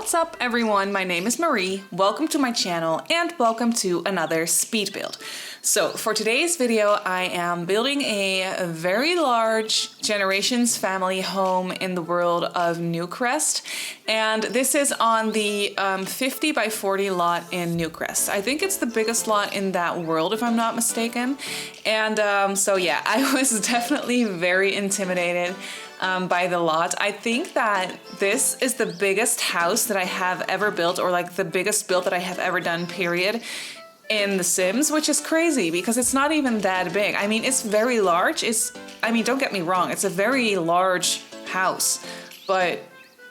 What's up everyone, my name is Marie, welcome to my channel and welcome to another speed build. So for today's video I am building a very large generations family home in the world of Newcrest, and this is on the 50 by 40 lot in Newcrest. I think it's the biggest lot in that world if I'm not mistaken, and so yeah, I was definitely very intimidated by the lot. I think that this is the biggest house that I have ever built, or like the biggest build that I have ever done, period, in The Sims, which is crazy because it's not even that big. I mean, it's very large. I mean, don't get me wrong, it's a very large house, but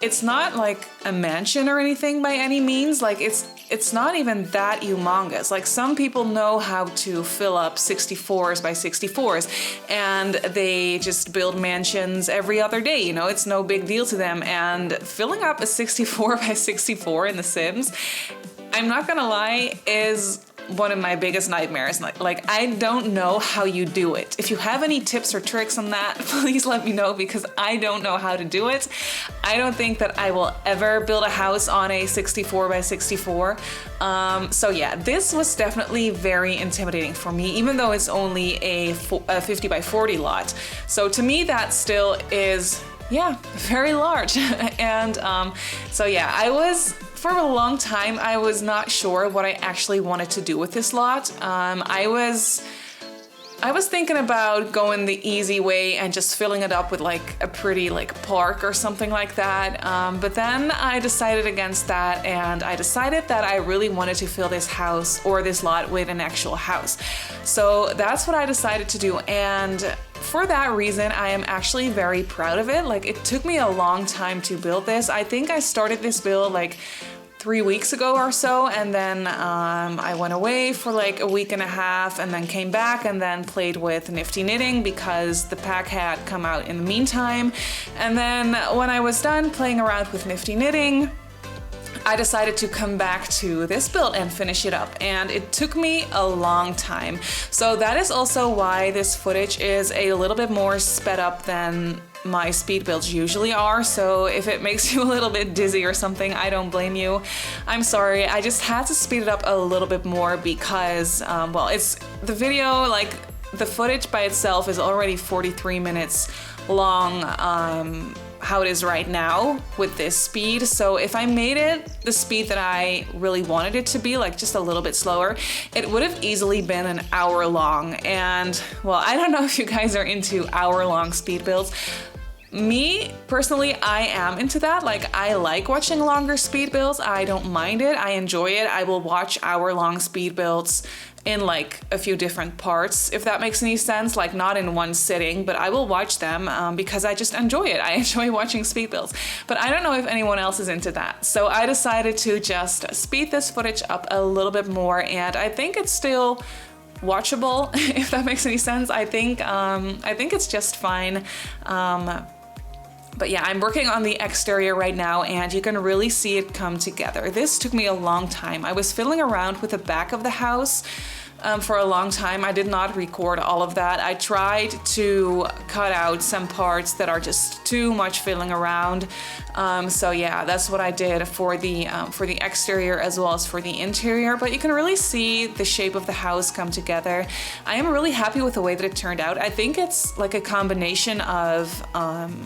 it's not like a mansion or anything by any means. Like it's not even that humongous. Like some people know how to fill up 64s by 64s and they just build mansions every other day, you know, it's no big deal to them. And filling up a 64 by 64 in The Sims, I'm not gonna lie, is one of my biggest nightmares. Like I don't know how you do it. If you have any tips or tricks on that, please let me know because I don't know how to do it. I don't think that I will ever build a house on a 64 by 64. So yeah, this was definitely very intimidating for me, even though it's only a 50 by 40 lot. So to me that still is, yeah, very large. And so yeah, for a long time, I was not sure what I actually wanted to do with this lot. I was thinking about going the easy way and just filling it up with like a pretty like park or something like that. But then I decided against that, and I decided that I really wanted to fill this house or this lot with an actual house. So that's what I decided to do. And for that reason, I am actually very proud of it. Like it took me a long time to build this. I think I started this build like 3 weeks ago or so, and then I went away for like a week and a half and then came back and then played with Nifty Knitting because the pack had come out in the meantime. And then when I was done playing around with Nifty Knitting, I decided to come back to this build and finish it up, and it took me a long time. So that is also why this footage is a little bit more sped up than my speed builds usually are. So if it makes you a little bit dizzy or something, I don't blame you. I'm sorry, I just had to speed it up a little bit more because, well, it's the video, like the footage by itself is already 43 minutes long, how it is right now with this speed. So if I made it the speed that I really wanted it to be, like just a little bit slower, it would have easily been an hour long. And well, I don't know if you guys are into hour-long speed builds. Me, personally, I am into that. Like, I like watching longer speed builds. I don't mind it. I enjoy it. I will watch hour-long speed builds in like a few different parts, if that makes any sense. Like not in one sitting, but I will watch them because I just enjoy it. I enjoy watching speed builds. But I don't know if anyone else is into that. So I decided to just speed this footage up a little bit more, and I think it's still watchable, if that makes any sense. I think it's just fine. But yeah, I'm working on the exterior right now and you can really see it come together. This took me a long time. I was fiddling around with the back of the house for a long time. I did not record all of that. I tried to cut out some parts that are just too much fiddling around. So yeah, that's what I did for the exterior as well as for the interior. But you can really see the shape of the house come together. I am really happy with the way that it turned out. I think it's like a combination of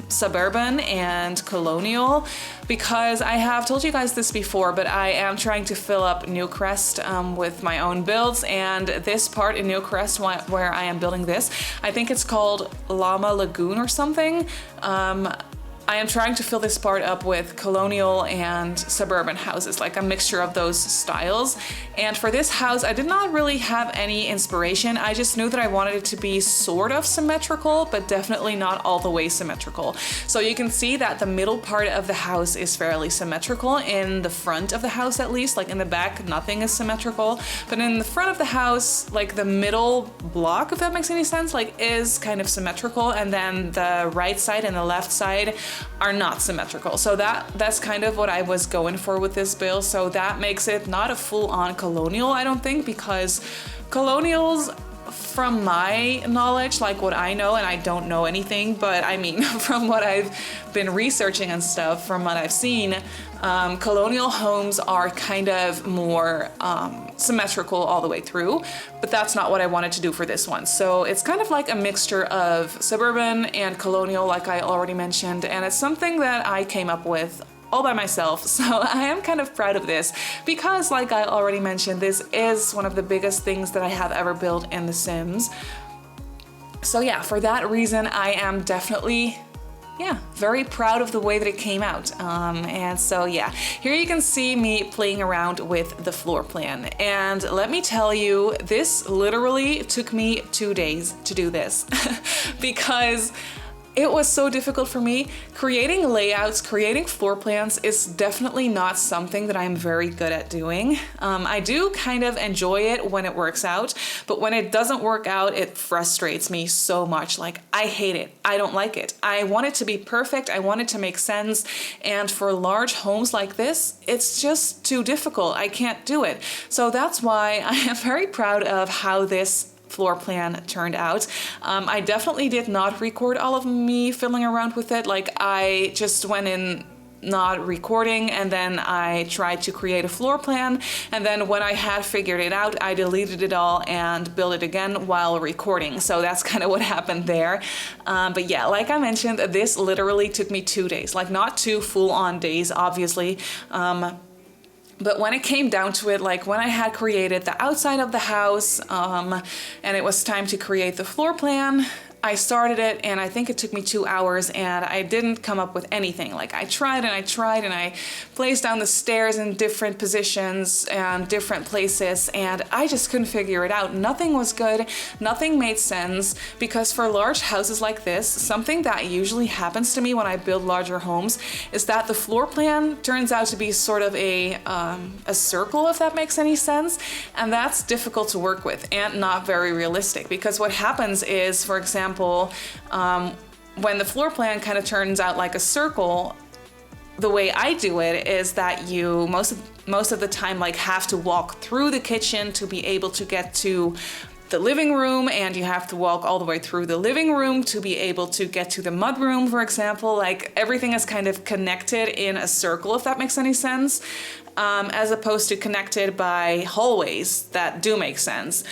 suburban and colonial, because I have told you guys this before, but I am trying to fill up Newcrest with my own builds, and this part in Newcrest where I am building this, I think it's called Llama Lagoon or something. I am trying to fill this part up with colonial and suburban houses, like a mixture of those styles. And for this house, I did not really have any inspiration. I just knew that I wanted it to be sort of symmetrical, but definitely not all the way symmetrical. So you can see that the middle part of the house is fairly symmetrical. In the front of the house, at least, like in the back, nothing is symmetrical. But in the front of the house, like the middle block, if that makes any sense, like is kind of symmetrical. And then the right side and the left side are not symmetrical. So that's kind of what I was going for with this build. So that makes it not a full-on colonial, I don't think, because colonials from my knowledge, like what I know, and I don't know anything, but I mean, from what I've been researching and stuff, from what I've seen, colonial homes are kind of more symmetrical all the way through, but that's not what I wanted to do for this one. So it's kind of like a mixture of suburban and colonial, like I already mentioned, and it's something that I came up with all by myself. So I am kind of proud of this because, like I already mentioned, this is one of the biggest things that I have ever built in The Sims. So yeah, for that reason, I am definitely very proud of the way that it came out. And so yeah, here you can see me playing around with the floor plan. And let me tell you, this literally took me 2 days to do this because it was so difficult for me. Creating layouts, creating floor plans is definitely not something that I'm very good at doing. I do kind of enjoy it when it works out, but when it doesn't work out, it frustrates me so much. Like, I hate it. I don't like it. I want it to be perfect. I want it to make sense. And for large homes like this, it's just too difficult. I can't do it. So that's why I am very proud of how this floor plan turned out. I definitely did not record all of me fiddling around with it. Like, I just went in not recording, and then I tried to create a floor plan, and then when I had figured it out, I deleted it all and built it again while recording. So that's kind of what happened there. But yeah, like I mentioned, this literally took me 2 days, like not 2 full-on days, obviously. But when it came down to it, like when I had created the outside of the house, and it was time to create the floor plan, I started it, and I think it took me 2 hours, and I didn't come up with anything. Like, I tried and I tried, and I placed down the stairs in different positions and different places, and I just couldn't figure it out. Nothing was good, nothing made sense, because for large houses like this, something that usually happens to me when I build larger homes is that the floor plan turns out to be sort of a circle, if that makes any sense, and that's difficult to work with and not very realistic, because what happens is, for example, when the floor plan kind of turns out like a circle, the way I do it is that you most of the time like have to walk through the kitchen to be able to get to the living room, and you have to walk all the way through the living room to be able to get to the mudroom, for example. Like, everything is kind of connected in a circle, if that makes any sense. As opposed to connected by hallways that do make sense.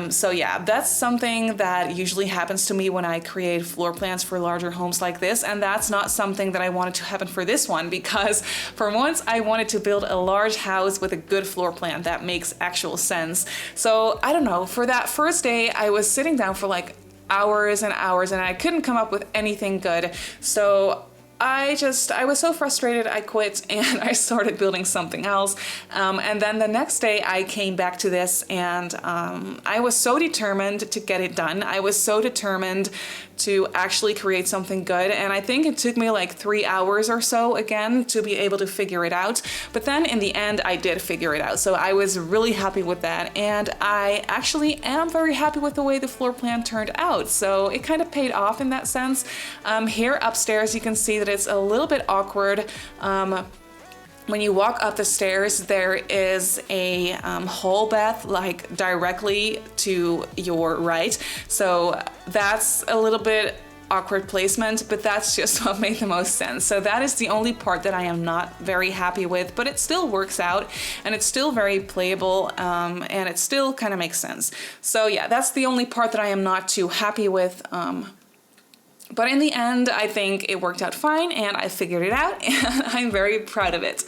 So yeah, that's something that usually happens to me when I create floor plans for larger homes like this, and that's not something that I wanted to happen for this one, because for once I wanted to build a large house with a good floor plan that makes actual sense. So I don't know, for that first day I was sitting down for like hours and hours, and I couldn't come up with anything good. So I was so frustrated, I quit and I started building something else. And then the next day I came back to this, and I was so determined to get it done. I was so determined to actually create something good. And I think it took me like 3 hours or so again to be able to figure it out. But then in the end, I did figure it out. So I was really happy with that. And I actually am very happy with the way the floor plan turned out. So it kind of paid off in that sense. Here upstairs, you can see that it's a little bit awkward. When you walk up the stairs, there is a hall bath like directly to your right. So that's a little bit awkward placement, but that's just what made the most sense. So that is the only part that I am not very happy with, but it still works out and it's still very playable, and it still kind of makes sense. So yeah, that's the only part that I am not too happy with. But in the end, I think it worked out fine, and I figured it out, and I'm very proud of it.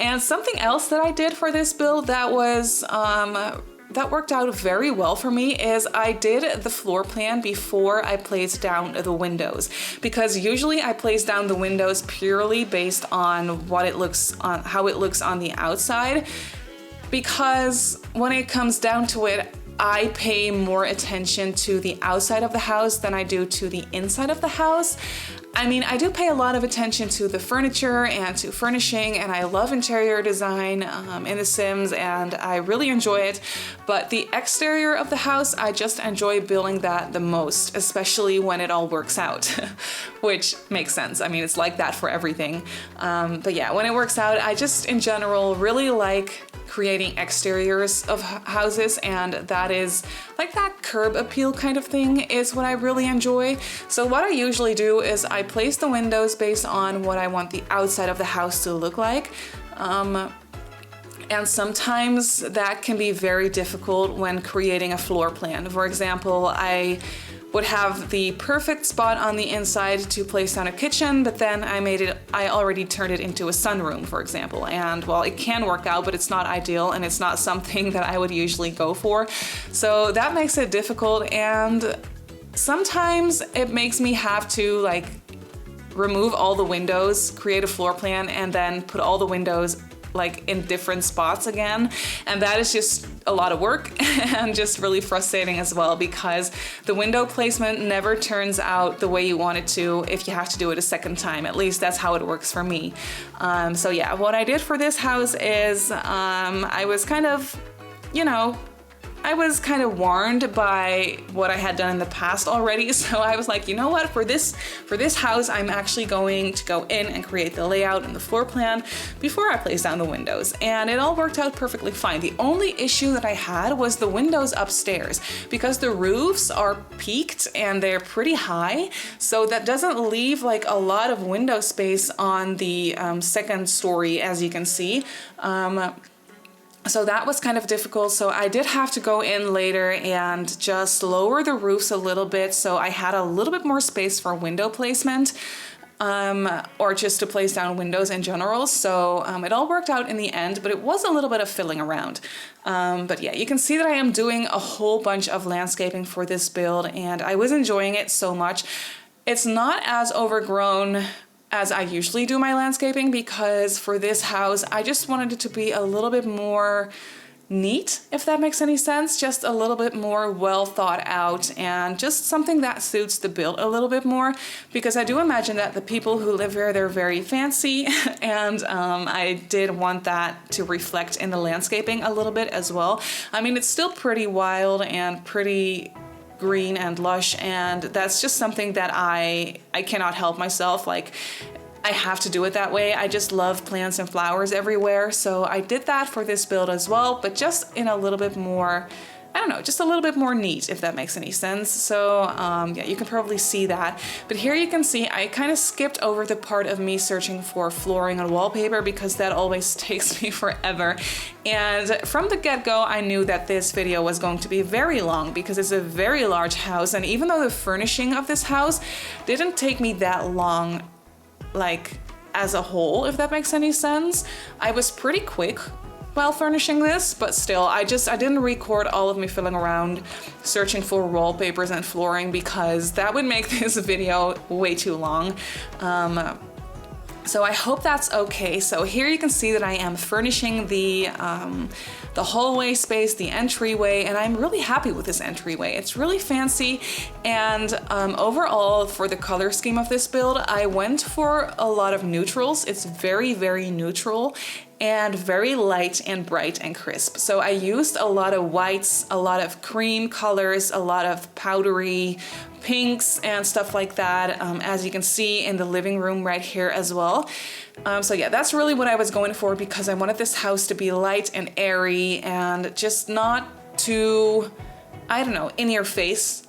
And something else that I did for this build that was that worked out very well for me is I did the floor plan before I placed down the windows, because usually I place down the windows purely based on what it looks on, how it looks on the outside, because when it comes down to it, I pay more attention to the outside of the house than I do to the inside of the house. I mean, I do pay a lot of attention to the furniture and to furnishing, and I love interior design in The Sims, and I really enjoy it. But the exterior of the house, I just enjoy building that the most, especially when it all works out, which makes sense. I mean, it's like that for everything. But yeah, when it works out, I just in general really like creating exteriors of houses, and that is like that curb appeal kind of thing is what I really enjoy. So what I usually do is I place the windows based on what I want the outside of the house to look like. And sometimes that can be very difficult when creating a floor plan. For example, I would have the perfect spot on the inside to place down a kitchen, but then I already turned it into a sunroom, for example. And well, it can work out, but it's not ideal and it's not something that I would usually go for. So that makes it difficult, and sometimes it makes me have to like remove all the windows, create a floor plan, and then put all the windows like in different spots again, and that is just a lot of work and just really frustrating as well, because the window placement never turns out the way you want it to if you have to do it a second time. At least that's how it works for me. So yeah, what I did for this house is I was kind of, I was kind of warned by what I had done in the past already. So I was like, you know what, for this house, I'm actually going to go in and create the layout and the floor plan before I place down the windows. And it all worked out perfectly fine. The only issue that I had was the windows upstairs, because the roofs are peaked and they're pretty high. So that doesn't leave like a lot of window space on the second story, as you can see. So that was kind of difficult. So I did have to go in later and just lower the roofs a little bit, so I had a little bit more space for window placement, or just to place down windows in general. So it all worked out in the end, but it was a little bit of fiddling around. But yeah, you can see that I am doing a whole bunch of landscaping for this build, and I was enjoying it so much. It's not as overgrown as I usually do my landscaping, because for this house, I just wanted it to be a little bit more neat, if that makes any sense, just a little bit more well thought out, and just something that suits the build a little bit more, because I do imagine that the people who live here, they're very fancy, and I did want that to reflect in the landscaping a little bit as well. I mean, it's still pretty wild and pretty green and lush, and that's just something that I cannot help myself. Like, I have to do it that way. I just love plants and flowers everywhere, so I did that for this build as well, but just in a little bit more, I don't know, just a little bit more neat, if that makes any sense. So yeah, you can probably see that. But here you can see I kind of skipped over the part of me searching for flooring and wallpaper, because that always takes me forever. And from the get-go, I knew that this video was going to be very long, because it's a very large house. And even though the furnishing of this house didn't take me that long, like as a whole, if that makes any sense, I was pretty quick while furnishing this, but still, I didn't record all of me fiddling around searching for wallpapers and flooring, because that would make this video way too long. So I hope that's okay. So here you can see that I am furnishing the hallway space, the entryway, and I'm really happy with this entryway. It's really fancy, and overall for the color scheme of this build, I went for a lot of neutrals. It's very, very neutral and very light and bright and crisp. So I used a lot of whites, a lot of cream colors, a lot of powdery pinks and stuff like that, as you can see in the living room right here as well. So yeah, that's really what I was going for, because I wanted this house to be light and airy and just not too, I don't know, in your face,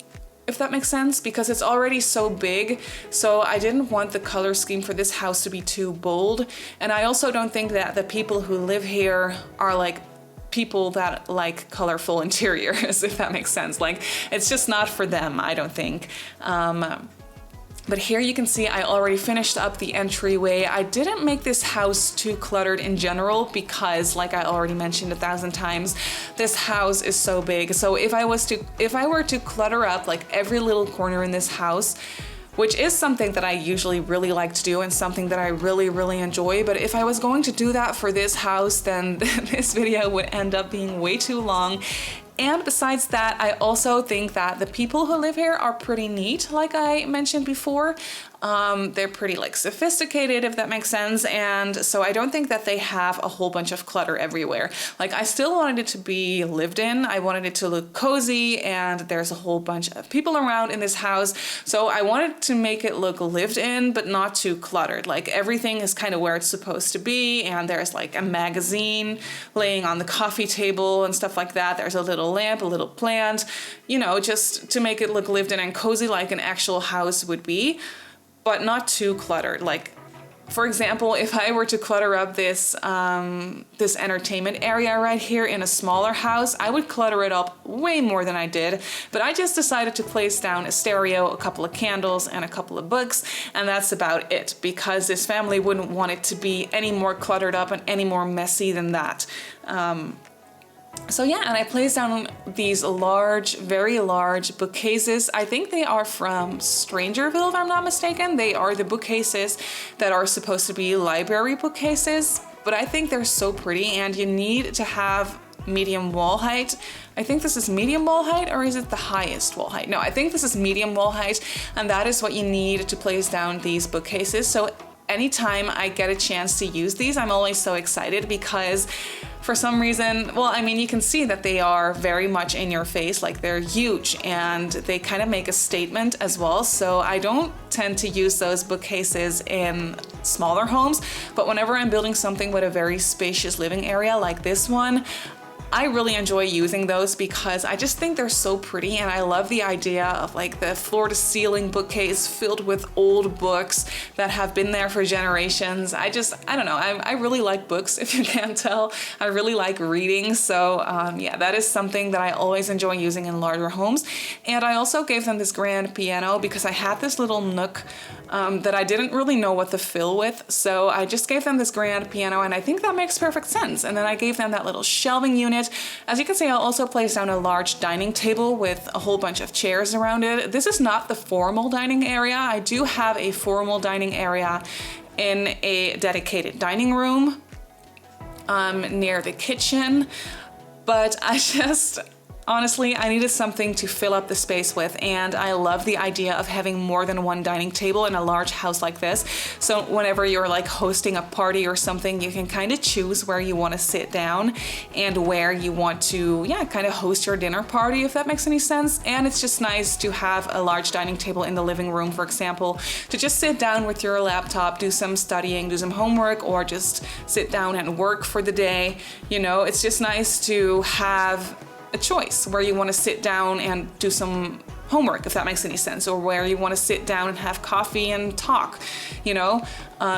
if that makes sense, because it's already so big. So I didn't want the color scheme for this house to be too bold. And I also don't think that the people who live here are like people that like colorful interiors, if that makes sense. Like, it's just not for them, I don't think. But here you can see I already finished up the entryway. I didn't make this house too cluttered in general, because like I already mentioned 1,000 times, this house is so big. So if I were to clutter up like every little corner in this house, which is something that I usually really like to do and something that I really, really enjoy. But if I was going to do that for this house, then this video would end up being way too long. And besides that, I also think that the people who live here are pretty neat, like I mentioned before. They're pretty like sophisticated, if that makes sense. And so I don't think that they have a whole bunch of clutter everywhere. Like I still wanted it to be lived in. I wanted it to look cozy, and there's a whole bunch of people around in this house. So I wanted to make it look lived in, but not too cluttered. Like everything is kind of where it's supposed to be. And there's like a magazine laying on the coffee table and stuff like that. There's a little lamp, a little plant, you know, just to make it look lived in and cozy like an actual house would be, but not too cluttered. Like, for example, if I were to clutter up this this entertainment area right here in a smaller house, I would clutter it up way more than I did. But I just decided to place down a stereo, a couple of candles, and a couple of books, and that's about it, because this family wouldn't want it to be any more cluttered up and any more messy than that. So yeah, and I placed down these large, very large bookcases. I think they are from Strangerville, if I'm not mistaken. They are the bookcases that are supposed to be library bookcases, but I think they're so pretty, and you need to have medium wall height. I think this is medium wall height, or is it the highest wall height? No, I think this is medium wall height, and that is what you need to place down these bookcases. So anytime I get a chance to use these, I'm always so excited, because for some reason, well, I mean, you can see that they are very much in your face, like they're huge, and they kind of make a statement as well. So I don't tend to use those bookcases in smaller homes, but whenever I'm building something with a very spacious living area like this one, I really enjoy using those, because I just think they're so pretty, and I love the idea of like the floor to ceiling bookcase filled with old books that have been there for generations. I don't know, I really like books, if you can't tell. I really like reading, so yeah, that is something that I always enjoy using in larger homes. And I also gave them this grand piano because I had this little nook that I didn't really know what to fill with, so I just gave them this grand piano, and I think that makes perfect sense. And then I gave them that little shelving unit. As you can see, I'll also place down a large dining table with a whole bunch of chairs around it. This is not the formal dining area. I do have a formal dining area in a dedicated dining room near the kitchen, but honestly, I needed something to fill up the space with, and I love the idea of having more than one dining table in a large house like this. So whenever you're like hosting a party or something, you can kind of choose where you want to sit down and where you want to, yeah, kind of host your dinner party, if that makes any sense. And it's just nice to have a large dining table in the living room, for example, to just sit down with your laptop, do some studying, do some homework, or just sit down and work for the day. You know, it's just nice to have a choice where you want to sit down and do some homework, if that makes any sense, or where you want to sit down and have coffee and talk, you know?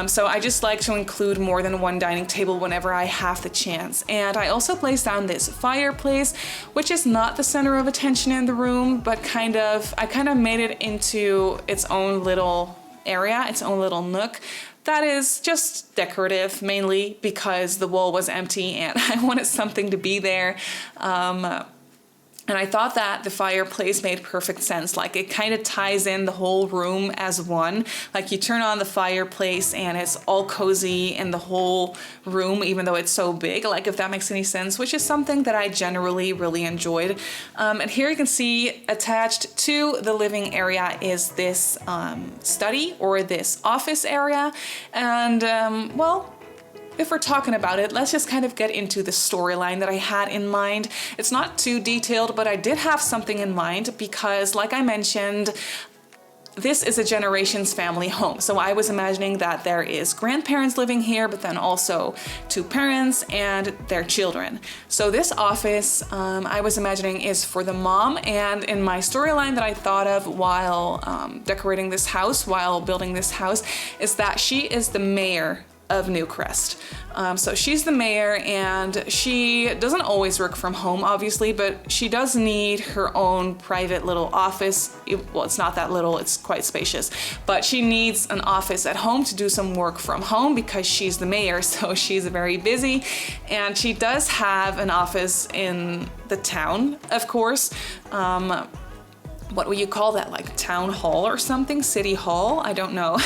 So I just like to include more than one dining table whenever I have the chance. And I also placed down this fireplace, which is not the center of attention in the room, but I kind of made it into its own little area, its own little nook. That is just decorative, mainly because the wall was empty and I wanted something to be there. And I thought that the fireplace made perfect sense. Like it kind of ties in the whole room as one. Like you turn on the fireplace and it's all cozy in the whole room, even though it's so big, like if that makes any sense, which is something that I generally really enjoyed. And here you can see attached to the living area is this study or this office area. And well, if we're talking about it, let's just kind of get into the storyline that I had in mind. It's not too detailed, but I did have something in mind because, like I mentioned, this is a generations family home. So I was imagining that there is grandparents living here, but then also two parents and their children. So this office, I was imagining, is for the mom. And in my storyline that I thought of while decorating this house, while building this house, is that she is the mayor of Newcrest. So she's the mayor and she doesn't always work from home, obviously, but she does need her own private little office. Well, it's not that little, it's quite spacious, but she needs an office at home to do some work from home because she's the mayor, so she's very busy. And she does have an office in the town, of course. What would you call that? Like town hall or something? City hall? I don't know.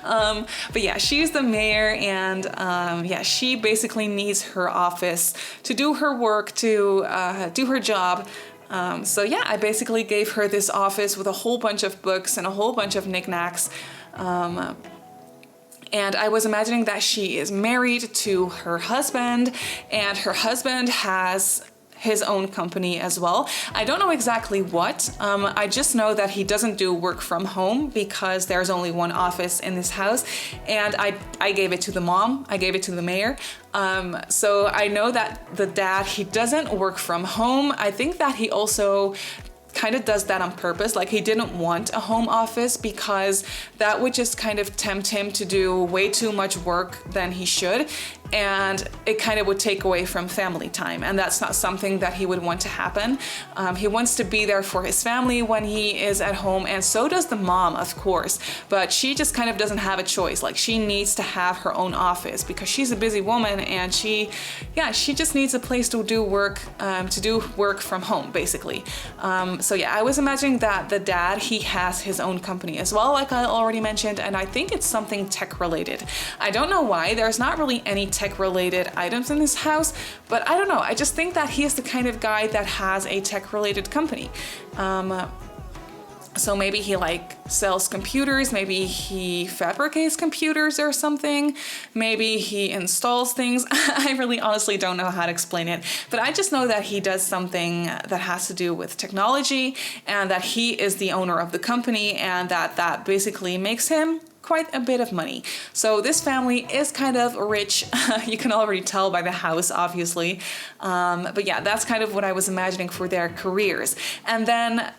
But yeah, she's the mayor and yeah, she basically needs her office to do her work, to do her job. So yeah, I basically gave her this office with a whole bunch of books and a whole bunch of knickknacks. And I was imagining that she is married to her husband, and her husband has his own company as well. I don't know exactly what. I just know that he doesn't do work from home because there's only one office in this house, and I gave it to the mom. I gave it to the mayor. So I know that the dad, he doesn't work from home. I think that he also kind of does that on purpose. Like, he didn't want a home office because that would just kind of tempt him to do way too much work than he should, and it kind of would take away from family time, and that's not something that he would want to happen. He wants to be there for his family when he is at home, and so does the mom, of course, but she just kind of doesn't have a choice. Like, she needs to have her own office because she's a busy woman, and she just needs a place to do work from home, basically. So yeah, I was imagining that the dad, he has his own company as well, like I already mentioned, and I think it's something tech related. I don't know why. There's not really any tech related items in this house, but I don't know. I just think that he is the kind of guy that has a tech related company. So maybe he like sells computers, maybe he fabricates computers or something, maybe he installs things. I really honestly don't know how to explain it, but I just know that he does something that has to do with technology, and that he is the owner of the company, and that basically makes him quite a bit of money. So this family is kind of rich. You can already tell by the house, obviously. But yeah, that's kind of what I was imagining for their careers. And then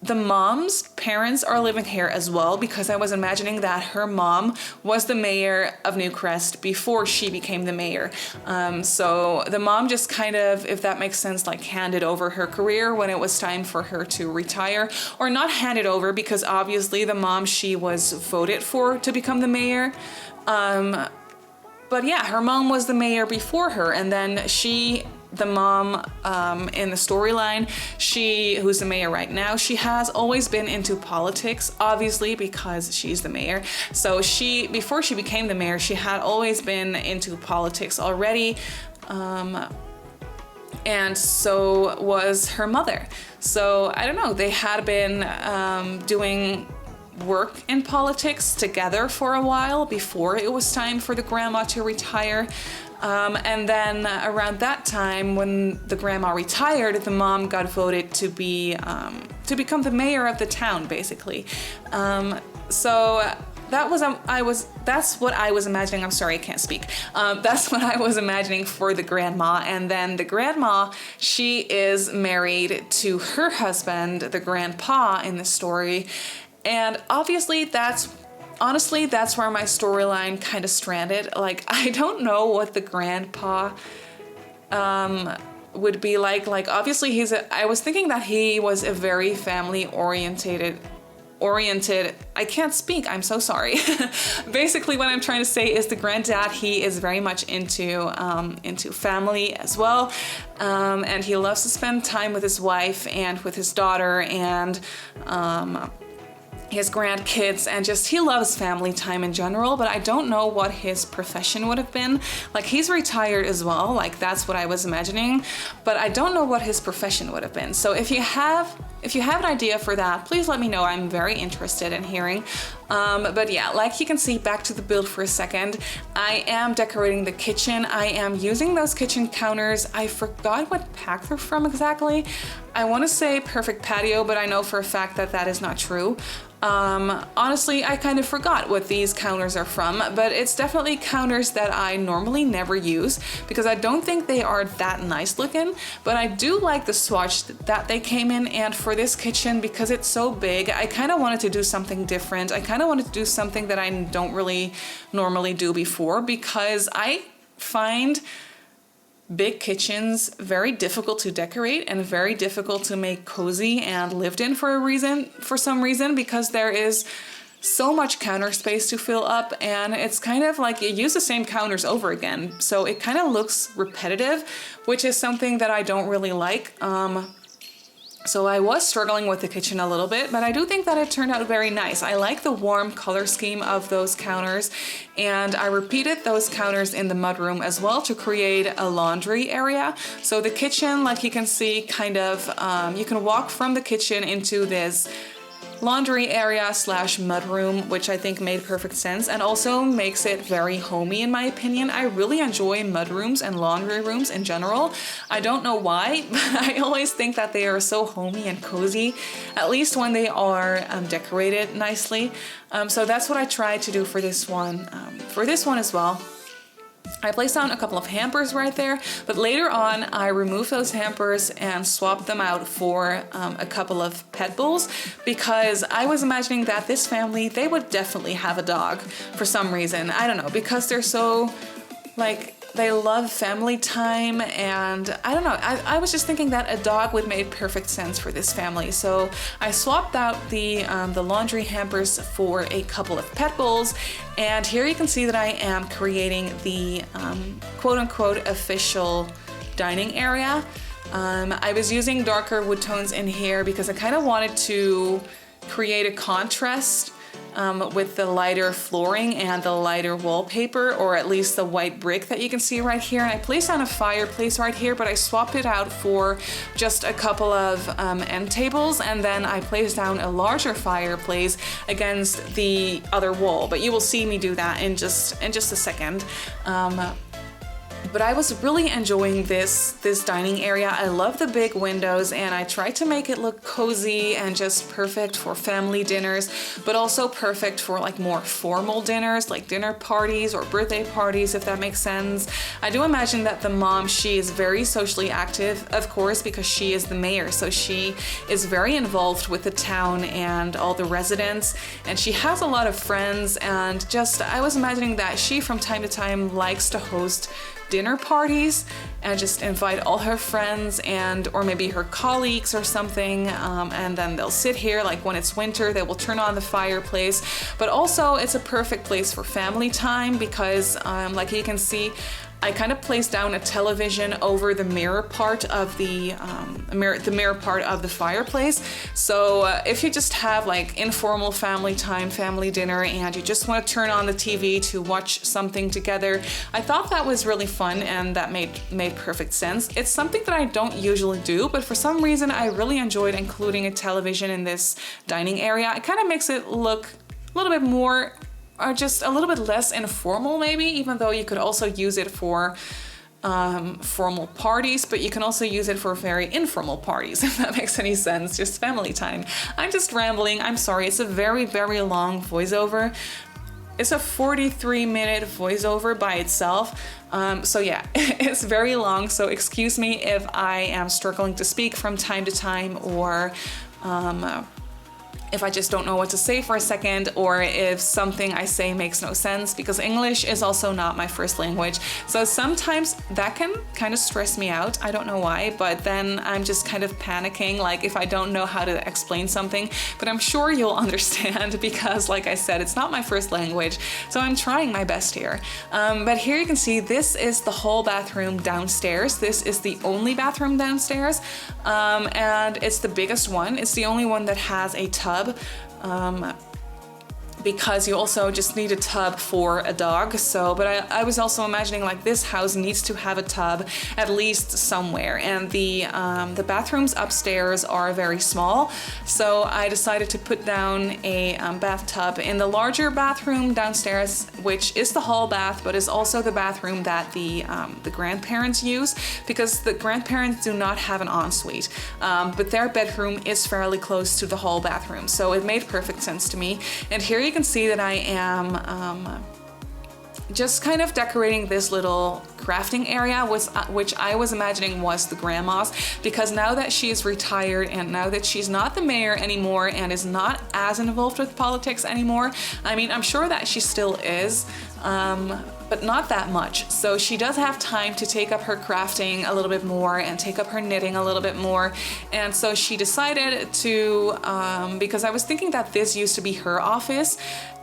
the mom's parents are living here as well, because I was imagining that her mom was the mayor of Newcrest before she became the mayor. So the mom just kind of, if that makes sense, like handed over her career when it was time for her to retire, or not handed over, because obviously the mom, she was voted for to become the mayor. But yeah, her mom was the mayor before her, and then the mom in the storyline, who's the mayor right now, she has always been into politics, obviously, because she's the mayor. So before she became the mayor, she had always been into politics already. And so was her mother. So I don't know, they had been doing work in politics together for a while before it was time for the grandma to retire. And then around that time, when the grandma retired, the mom got voted to become the mayor of the town, basically. So that's what I was imagining. I'm sorry, I can't speak. That's what I was imagining for the grandma. And then the grandma, she is married to her husband, the grandpa in the story. And obviously honestly, that's where my storyline kind of stranded. Like, I don't know what the grandpa would be like. Like, obviously I was thinking that he was a very family oriented, I can't speak, I'm so sorry. Basically what I'm trying to say is the granddad, he is very much into family as well. And he loves to spend time with his wife and with his daughter and his grandkids, and just he loves family time in general, but I don't know what his profession would have been. Like, he's retired as well, like that's what I was imagining, but I don't know what his profession would have been. So if you have an idea for that, please let me know. I'm very interested in hearing. But yeah, like you can see, back to the build for a second, I am decorating the kitchen. I am using those kitchen counters. I forgot what pack they're from exactly. I want to say Perfect Patio, but I know for a fact that that is not true. Honestly, I kind of forgot what these counters are from, but it's definitely counters that I normally never use because I don't think they are that nice looking, but I do like the swatch that they came in. And for this kitchen, because it's so big, I kind of wanted to do something different. I kind of wanted to do something that I don't really normally do before, because I find big kitchens very difficult to decorate and very difficult to make cozy and lived in for some reason, because there is so much counter space to fill up, and it's kind of like you use the same counters over again. So it kind of looks repetitive, which is something that I don't really like. So I was struggling with the kitchen a little bit, but I do think that it turned out very nice. I like the warm color scheme of those counters, and I repeated those counters in the mudroom as well to create a laundry area. So the kitchen, like you can see, kind of, you can walk from the kitchen into this laundry area slash mudroom, which I think made perfect sense and also makes it very homey in my opinion. I really enjoy mudrooms and laundry rooms in general. I don't know why, but I always think that they are so homey and cozy, at least when they are decorated nicely. So that's what I tried to do for this one. For this one as well, I placed down a couple of hampers right there, but later on I removed those hampers and swapped them out for a couple of pet bowls, because I was imagining that this family, they would definitely have a dog for some reason. I don't know, because they're so, like, they love family time, and I don't know, I was just thinking that a dog would make perfect sense for this family. So I swapped out the laundry hampers for a couple of pet bowls, and here you can see that I am creating the quote-unquote official dining area. I was using darker wood tones in here because I kind of wanted to create a contrast with the lighter flooring and the lighter wallpaper, or at least the white brick that you can see right here. And I placed on a fireplace right here, but I swapped it out for just a couple of end tables, and then I placed down a larger fireplace against the other wall. But you will see me do that in just a second. But I was really enjoying this dining area. I love the big windows, and I tried to make it look cozy and just perfect for family dinners, but also perfect for like more formal dinners, like dinner parties or birthday parties, if that makes sense. I do imagine that the mom, she is very socially active, of course, because she is the mayor, so she is very involved with the town and all the residents, and she has a lot of friends, and just, I was imagining that she from time to time likes to host dinner parties and just invite all her friends and or maybe her colleagues or something, and then they'll sit here, like when it's winter they will turn on the fireplace. But also it's a perfect place for family time because like you can see, I kind of placed down a television over the mirror part of the mirror part of the fireplace. So if you just have like informal family time, family dinner, and you just want to turn on the TV to watch something together, I thought that was really fun, and that made perfect sense. It's something that I don't usually do, but for some reason I really enjoyed including a television in this dining area. It kind of makes it look a little bit more, or just a little bit less informal maybe, even though you could also use it for formal parties, but you can also use it for very informal parties, if that makes any sense, just family time. I'm just rambling, I'm sorry, it's a very, very long voiceover. It's a 43-minute voiceover by itself. So yeah, it's very long, so excuse me if I am struggling to speak from time to time, or if I just don't know what to say for a second, or if something I say makes no sense, because English is also not my first language. So sometimes that can kind of stress me out. I don't know why, but then I'm just kind of panicking, like if I don't know how to explain something. But I'm sure you'll understand because, like I said, it's not my first language. So I'm trying my best here. But here you can see this is the whole bathroom downstairs. This is the only bathroom downstairs. And it's the biggest one. It's the only one that has a tub. Because you also just need a tub for a dog. So, but I was also imagining like this house needs to have a tub at least somewhere, and the bathrooms upstairs are very small. So I decided to put down a bathtub in the larger bathroom downstairs, which is the hall bath, but is also the bathroom that the grandparents use, because the grandparents do not have an ensuite, but their bedroom is fairly close to the hall bathroom. So it made perfect sense to me. And here you can see that I am just kind of decorating this little crafting area, which I was imagining was the grandma's, because now that she is retired and now that she's not the mayor anymore and is not as involved with politics anymore, I mean, I'm sure that she still is, but not that much. So she does have time to take up her crafting a little bit more and take up her knitting a little bit more. And so she decided to, because I was thinking that this used to be her office,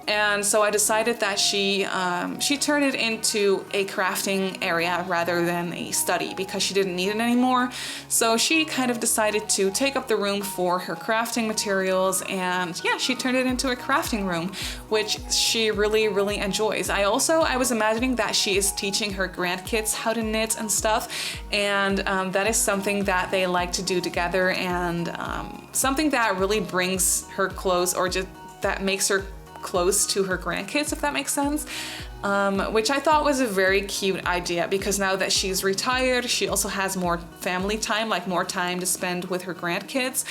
And so I decided that she turned it into a crafting area rather than a study because she didn't need it anymore. So she kind of decided to take up the room for her crafting materials, and yeah, she turned it into a crafting room, which she really, really enjoys. I was imagining that she is teaching her grandkids how to knit and stuff, and that is something that they like to do together, and something that really brings her close, or just that makes her close to her grandkids, if that makes sense. Which I thought was a very cute idea, because now that she's retired, she also has more family time, like more time to spend with her grandkids,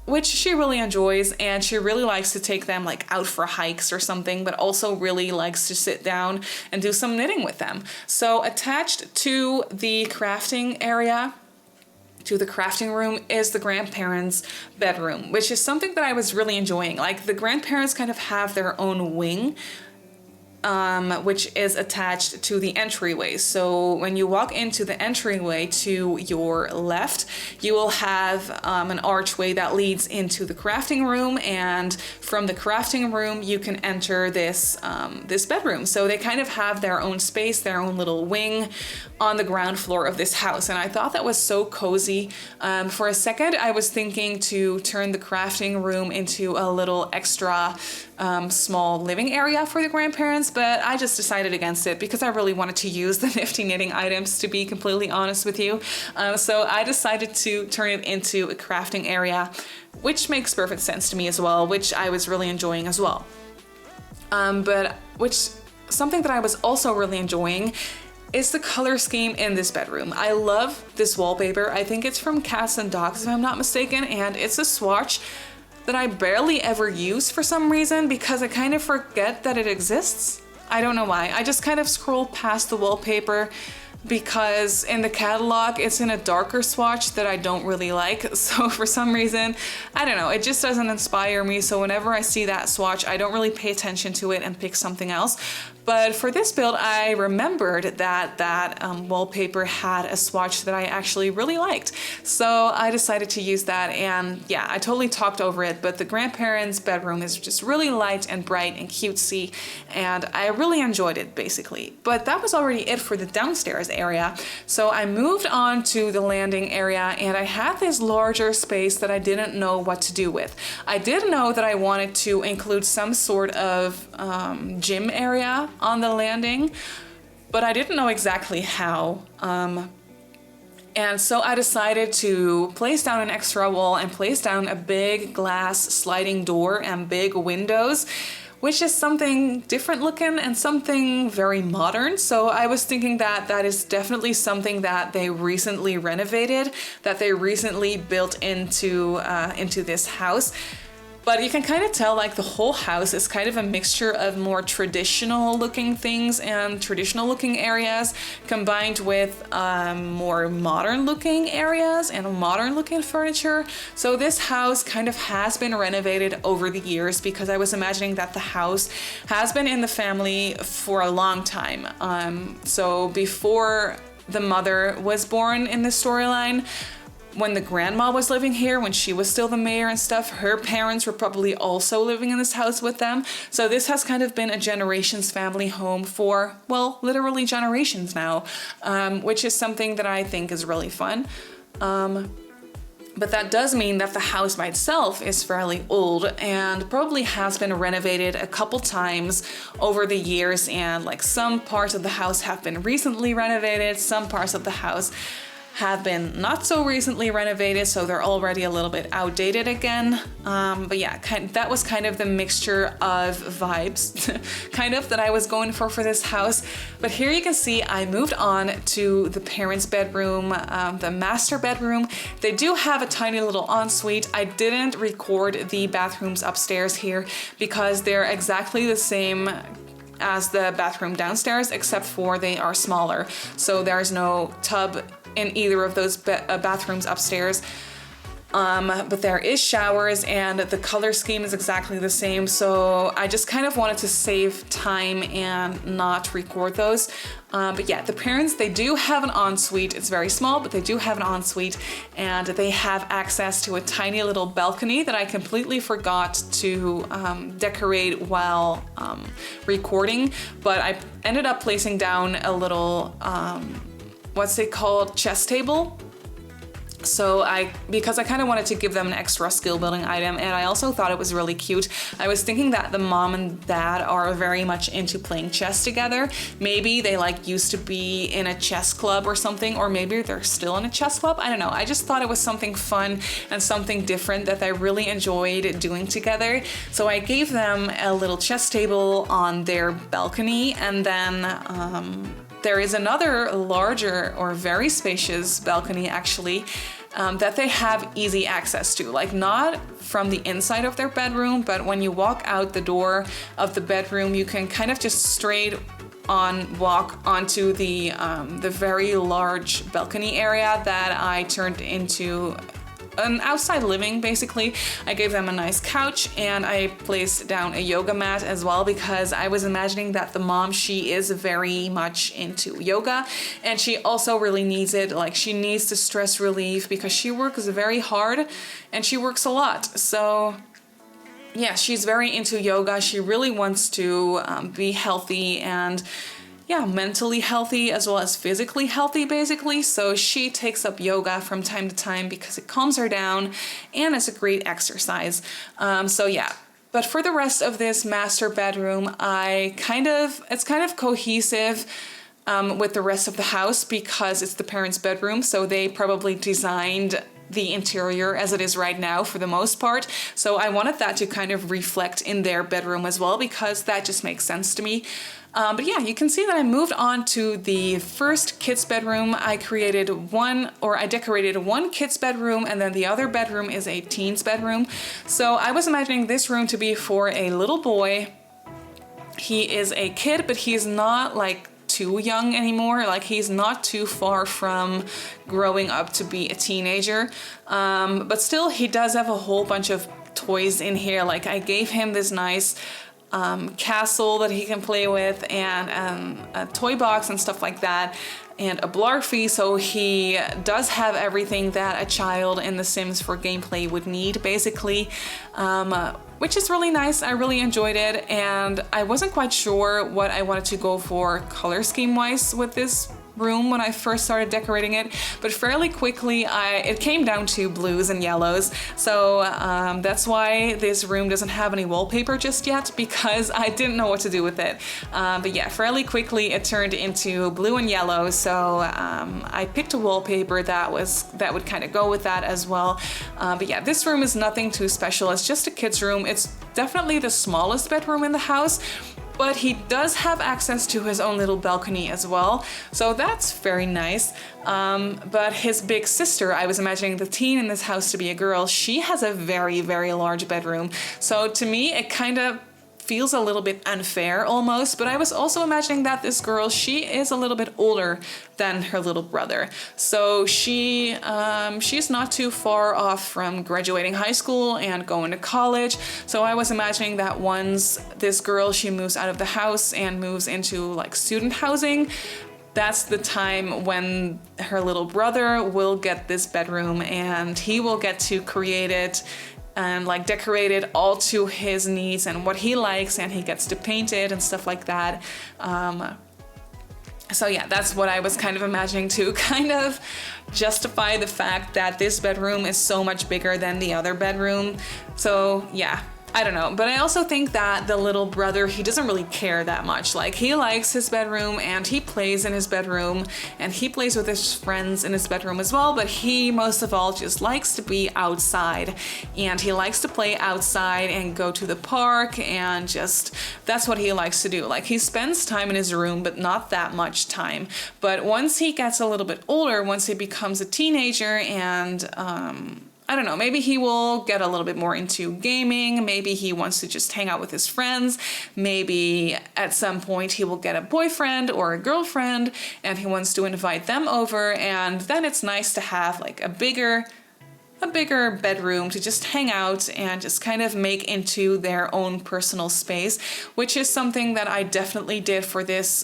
which she really enjoys, and she really likes to take them like out for hikes or something, but also really likes to sit down and do some knitting with them. So attached to the crafting area, to the crafting room, is the grandparents' bedroom, which is something that I was really enjoying. Like, the grandparents kind of have their own wing, which is attached to the entryway. So when you walk into the entryway to your left, you will have an archway that leads into the crafting room, and from the crafting room you can enter this this bedroom. So they kind of have their own space, their own little wing on the ground floor of this house, and I thought that was so cozy. For a second I was thinking to turn the crafting room into a little extra small living area for the grandparents, but I just decided against it because I really wanted to use the nifty knitting items, to be completely honest with you. So I decided to turn it into a crafting area, which makes perfect sense to me as well, which I was really enjoying as well. Something that I was also really enjoying is the color scheme in this bedroom. I love this wallpaper. I think it's from Cats and Dogs, if I'm not mistaken, and it's a swatch that I barely ever use for some reason, because I kind of forget that it exists. I don't know why. I just kind of scroll past the wallpaper because in the catalog it's in a darker swatch that I don't really like. So for some reason, I don't know, it just doesn't inspire me. So whenever I see that swatch, I don't really pay attention to it and pick something else. But for this build, I remembered that wallpaper had a swatch that I actually really liked. So I decided to use that, and yeah, I totally talked over it, but the grandparents' bedroom is just really light and bright and cutesy, and I really enjoyed it basically. But that was already it for the downstairs area. So I moved on to the landing area, and I had this larger space that I didn't know what to do with. I did know that I wanted to include some sort of gym area on the landing, but I didn't know exactly how. And so I decided to place down an extra wall and place down a big glass sliding door and big windows, which is something different looking and something very modern. So I was thinking that that is definitely something that they recently renovated, that they recently built into this house. But you can kind of tell, like, the whole house is kind of a mixture of more traditional looking things and traditional looking areas combined with more modern looking areas and modern looking furniture. So this house kind of has been renovated over the years, because I was imagining that the house has been in the family for a long time. So before the mother was born in the storyline, when the grandma was living here, when she was still the mayor and stuff, her parents were probably also living in this house with them. So this has kind of been a generations family home for, well, literally generations now, which is something that I think is really fun. But that does mean that the house by itself is fairly old and probably has been renovated a couple times over the years, and like some parts of the house have been recently renovated, some parts of the house have been not so recently renovated, so they're already a little bit outdated again. But yeah, that was kind of the mixture of vibes kind of that I was going for this house. But here you can see I moved on to the parents' bedroom, the master bedroom. They do have a tiny little ensuite. I didn't record the bathrooms upstairs here because they're exactly the same as the bathroom downstairs, except for they are smaller. So there's no tub in either of those bathrooms upstairs. But there is showers, and the color scheme is exactly the same. So I just kind of wanted to save time and not record those. But yeah, the parents, they do have an ensuite. It's very small, but they do have an ensuite, and they have access to a tiny little balcony that I completely forgot to decorate while recording, but I ended up placing down a little, what's it called, chess table. So because I kind of wanted to give them an extra skill building item, and I also thought it was really cute. I was thinking that the mom and dad are very much into playing chess together. Maybe they like used to be in a chess club or something, or maybe they're still in a chess club. I don't know. I just thought it was something fun and something different that I really enjoyed doing together. So I gave them a little chess table on their balcony, and then there is another larger or very spacious balcony actually that they have easy access to, like not from the inside of their bedroom, but when you walk out the door of the bedroom, you can kind of just straight on walk onto the very large balcony area that I turned into an outside living, basically. I gave them a nice couch, and I placed down a yoga mat as well, because I was imagining that the mom, she is very much into yoga, and she also really needs it. Like, she needs the stress relief because she works very hard and she works a lot. So yeah, she's very into yoga. She really wants to be healthy and mentally healthy as well as physically healthy, basically. So she takes up yoga from time to time because it calms her down and it's a great exercise. So yeah. But for the rest of this master bedroom, it's kind of cohesive with the rest of the house because it's the parents' bedroom. So they probably designed the interior as it is right now for the most part. So I wanted that to kind of reflect in their bedroom as well, because that just makes sense to me. But yeah, you can see that I moved on to the first kid's bedroom. I decorated one kid's bedroom, and then the other bedroom is a teen's bedroom. So I was imagining this room to be for a little boy. He is a kid, but he's not like too young anymore. Like, he's not too far from growing up to be a teenager. But still, he does have a whole bunch of toys in here. Like, I gave him this nice castle that he can play with, and a toy box and stuff like that, and a blarfy. So he does have everything that a child in The Sims for gameplay would need, basically, which is really nice. I really enjoyed it, and I wasn't quite sure what I wanted to go for color scheme wise with this room when I first started decorating it, but fairly quickly it came down to blues and yellows. So that's why this room doesn't have any wallpaper just yet, because I didn't know what to do with it. But yeah, fairly quickly it turned into blue and yellow. So I picked a wallpaper that would kind of go with that as well. But yeah, this room is nothing too special. It's just a kid's room. It's definitely the smallest bedroom in the house, but he does have access to his own little balcony as well, so that's very nice. But his big sister, I was imagining the teen in this house to be a girl, she has a very, very large bedroom. So to me, it kind of feels a little bit unfair almost, but I was also imagining that this girl, she is a little bit older than her little brother. So she's not too far off from graduating high school and going to college. So I was imagining that once this girl, she moves out of the house and moves into like student housing, that's the time when her little brother will get this bedroom, and he will get to create it and like decorate it all to his needs and what he likes, and he gets to paint it and stuff like that. So yeah, that's what I was kind of imagining to kind of justify the fact that this bedroom is so much bigger than the other bedroom. So yeah, I don't know, but I also think that the little brother, he doesn't really care that much. Like, he likes his bedroom and he plays in his bedroom and he plays with his friends in his bedroom as well, but he most of all just likes to be outside, and he likes to play outside and go to the park, and just, that's what he likes to do. Like, he spends time in his room, but not that much time. But once he gets a little bit older, once he becomes a teenager, and I don't know, maybe he will get a little bit more into gaming, maybe he wants to just hang out with his friends, maybe at some point he will get a boyfriend or a girlfriend and he wants to invite them over, and then it's nice to have like a bigger a bigger bedroom to just hang out and just kind of make into their own personal space, which is something that I definitely did for this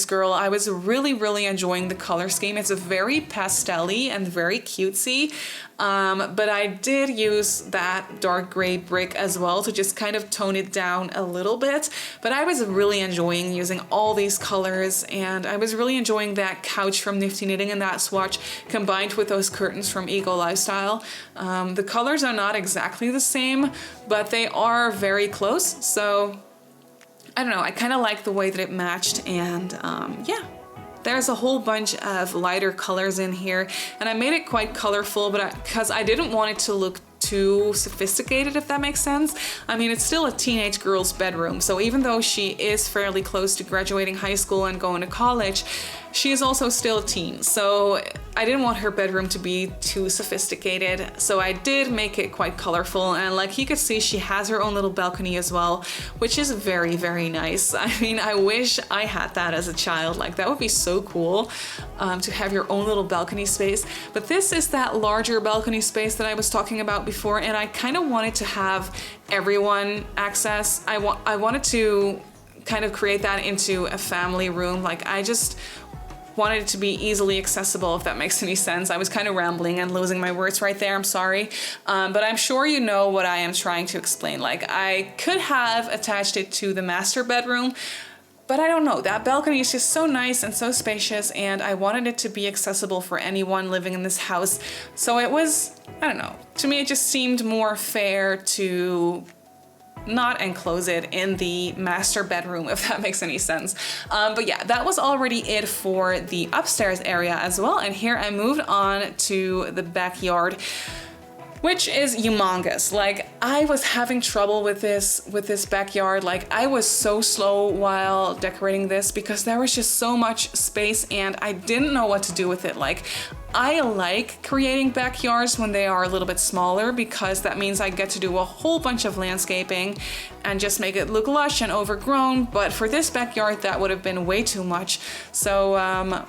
girl. I was really enjoying the color scheme. It's a very pastel-y and very cutesy. But I did use that dark gray brick as well to just kind of tone it down a little bit. But I was really enjoying using all these colors, and I was really enjoying that couch from Nifty Knitting and that swatch combined with those curtains from Eco Lifestyle. The colors are not exactly the same, but they are very close. So I don't know, I kind of like the way that it matched, and yeah. There's a whole bunch of lighter colors in here, and I made it quite colorful, but because I didn't want it to look too sophisticated, if that makes sense. I mean, it's still a teenage girl's bedroom, so even though she is fairly close to graduating high school and going to college, she is also still a teen, so I didn't want her bedroom to be too sophisticated, so I did make it quite colorful, and like you could see, she has her own little balcony as well, which is very nice. I mean, I wish I had that as a child. Like, that would be so cool, to have your own little balcony space. But this is that larger balcony space that I was talking about before, and I kind of wanted to have everyone access. I wanted to kind of create that into a family room. Like, I just wanted it to be easily accessible, if that makes any sense. I was kind of rambling and losing my words right there, I'm sorry. But I'm sure you know what I am trying to explain. Like, I could have attached it to the master bedroom, but I don't know, that balcony is just so nice and so spacious, and I wanted it to be accessible for anyone living in this house. So it was, I don't know, to me it just seemed more fair to not enclose it in the master bedroom, if that makes any sense. But yeah, that was already it for the upstairs area as well. And here I moved on to the backyard, which is humongous. Like, I was having trouble with this backyard. Like, I was so slow while decorating this because there was just so much space and I didn't know what to do with it. Like, I like creating backyards when they are a little bit smaller because that means I get to do a whole bunch of landscaping and just make it look lush and overgrown. But for this backyard, that would have been way too much. So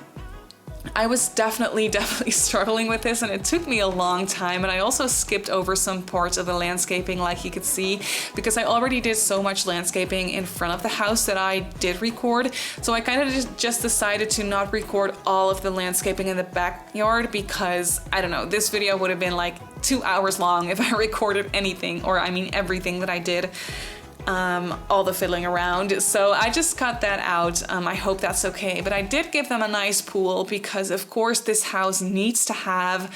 I was definitely struggling with this, and it took me a long time, and I also skipped over some parts of the landscaping, like you could see, because I already did so much landscaping in front of the house that I did record. So I kind of just decided to not record all of the landscaping in the backyard because, I don't know, this video would have been like 2 hours long if I recorded anything, or I mean everything that I did. All the fiddling around, so I just cut that out. I hope that's okay, but I did give them a nice pool because of course this house needs to have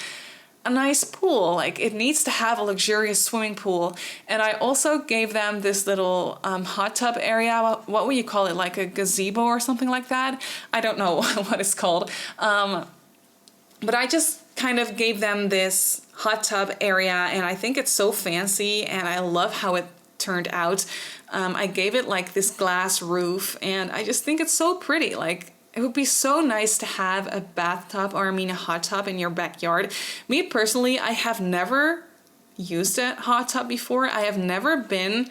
a nice pool. Like, it needs to have a luxurious swimming pool. And I also gave them this little hot tub area. What would you call it, like a gazebo or something like that? I don't know what it's called, but I just kind of gave them this hot tub area, and I think it's so fancy and I love how it turned out. I gave it like this glass roof, and I just think it's so pretty. Like, it would be so nice to have a bathtub, or I mean a hot tub, in your backyard. Me personally, I have never used a hot tub before. I have never been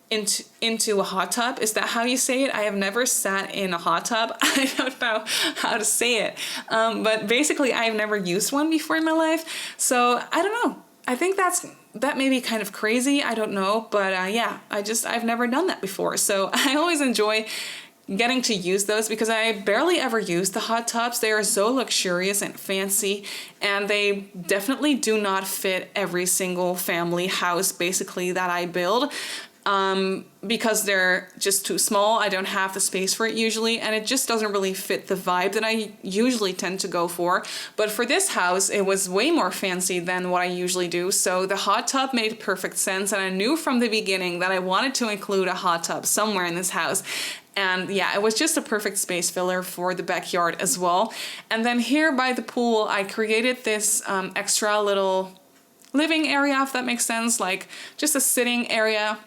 into a hot tub. Is that how you say it? I have never sat in a hot tub. I don't know how to say it. But basically, I've never used one before in my life. So I don't know. I think that may be kind of crazy, I don't know, but yeah, I've never done that before. So I always enjoy getting to use those because I barely ever use the hot tubs. They are so luxurious and fancy, and they definitely do not fit every single family house basically that I build. Because they're just too small. I don't have the space for it usually, and it just doesn't really fit the vibe that I usually tend to go for. But for this house, it was way more fancy than what I usually do, so the hot tub made perfect sense, and I knew from the beginning that I wanted to include a hot tub somewhere in this house. And yeah, it was just a perfect space filler for the backyard as well. And then here by the pool, I created this extra little living area, if that makes sense, like just a sitting area.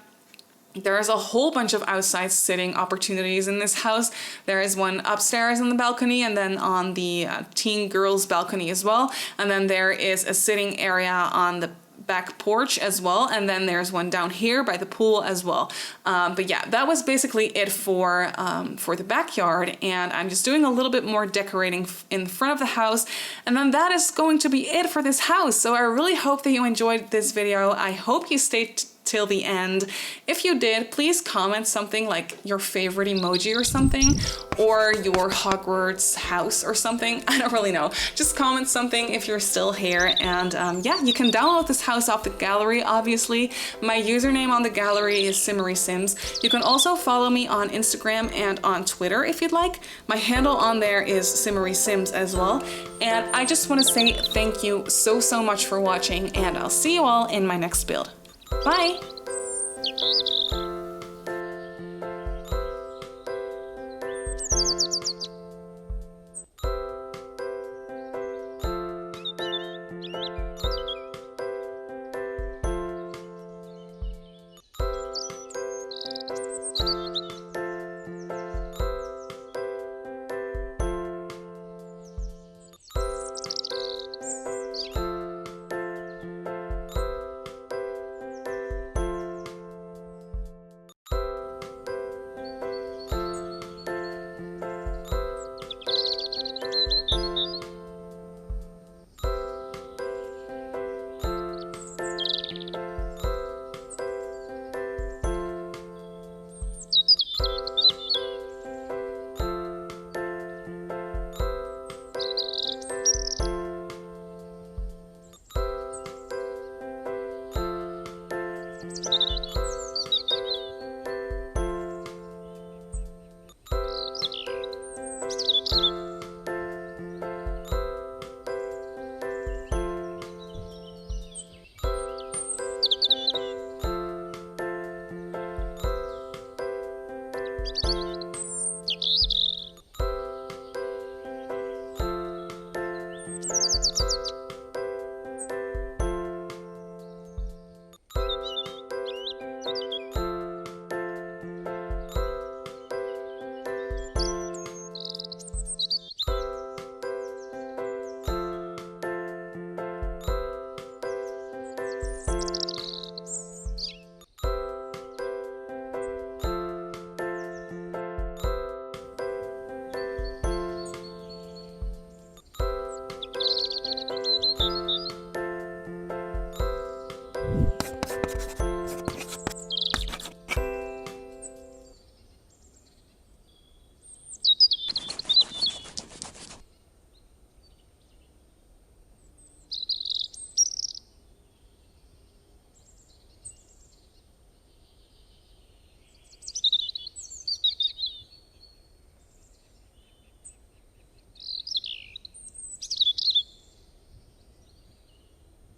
There is a whole bunch of outside sitting opportunities in this house. There is one upstairs on the balcony, and then on the teen girls balcony as well. And then there is a sitting area on the back porch as well, and then there's one down here by the pool as well. But yeah, that was basically it for the backyard, and I'm just doing a little bit more decorating in front of the house, and then that is going to be it for this house. So I really hope that you enjoyed this video. I hope you stayed till the end. If you did, please comment something like your favorite emoji or something, or your Hogwarts house or something. I don't really know. Just comment something if you're still here. And yeah, you can download this house off the gallery, obviously. My username on the gallery is Simmarysims. You can also follow me on Instagram and on Twitter if you'd like. My handle on there is Simmarysims as well. And I just want to say thank you so much for watching, and I'll see you all in my next build. Bye!